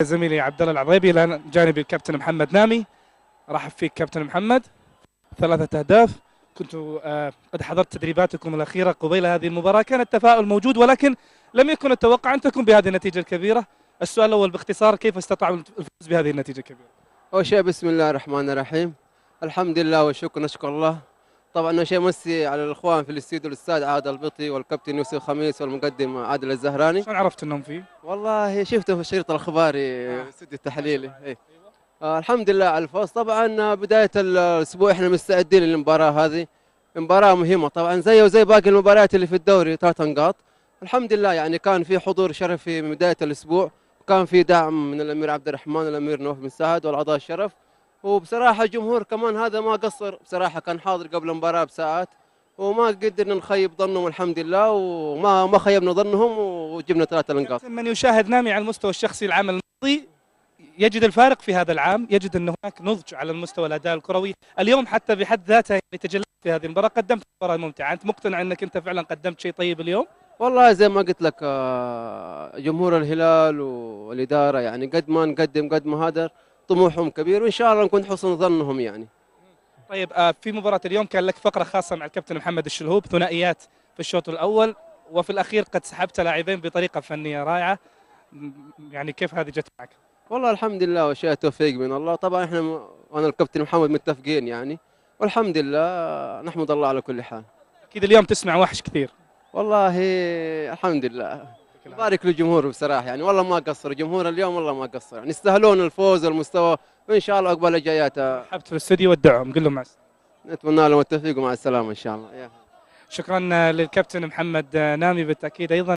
زميلي عبد الله العضيبي الى جانبي الكابتن محمد نامي. رحب فيك كابتن محمد. 3 أهداف. كنت قد حضرت تدريباتكم الأخيرة قبيل هذه المباراة، كان التفاؤل موجود ولكن لم يكن التوقع أن تكون بهذه النتيجة الكبيرة. السؤال الأول باختصار، كيف استطاعوا الفوز بهذه النتيجة الكبيرة؟ أول شيء بسم الله الرحمن الرحيم، الحمد لله والشكر نشكر الله. طبعا أول شيء مسي على الإخوان في الاستديو، الأستاذ عادل البطي والكابتن يوسف خميس والمقدم عادل الزهراني. شلون عرفت أنهم فيه؟ والله شفته في الشريط الأخباري الاستديو التحليلي. الحمد لله على الفوز. طبعا بداية الأسبوع احنا مستعدين للمباراة هذه، مباراة مهمة طبعا زي وزي باقي المباريات اللي في الدوري، 3 نقاط. الحمد لله يعني كان في حضور شرفي من بداية الأسبوع، وكان في دعم من الأمير عبد الرحمن والأمير نواف بن سعد والأعضاء الشرف، وبصراحة الجمهور كمان هذا ما قصر، بصراحة كان حاضر قبل المباراة بساعات وما قدرنا نخيب ظنهم الحمد لله، وما خيبنا ظنهم وجبنا 3 نقاط. من يشاهد نامي على المستوى الشخصي العام الماضي يجد الفارق في هذا العام، يجد أن هناك نضج على المستوى الأداء الكروي. اليوم حتى بحد ذاته تجلى في هذه المباراة، قدمت مباراة ممتعة. أنت مقتنع أنك أنت فعلا قدمت شيء طيب اليوم؟ والله زي ما قلت لك جمهور الهلال والإدارة يعني قد ما نقدم قد ما هذا طموحهم كبير، وإن شاء الله نكون حسن ظنهم يعني. طيب في مباراة اليوم كان لك فقرة خاصة مع الكابتن محمد الشلهوب، ثنائيات في الشوط الأول وفي الأخير قد سحبت لاعبين بطريقة فنية رائعة. يعني كيف هذه جت معك؟ والله الحمد لله وشيء توفيق من الله. طبعا احنا وانا الكابتن محمد متفقين يعني، والحمد لله نحمد الله على كل حال. أكيد اليوم تسمع وحش كثير. والله الحمد لله، بارك للجمهور بصراحه يعني، والله ما قصر جمهور اليوم، والله ما قصر يعني، يستاهلون الفوز والمستوى، وان شاء الله عقبال الجايات. حبت في الاستوديو ودعهم، قل لهم مع السلامة. نتمنى لهم التوفيق ومع السلامه ان شاء الله. شكرا للكابتن محمد نامي بالتأكيد أيضا.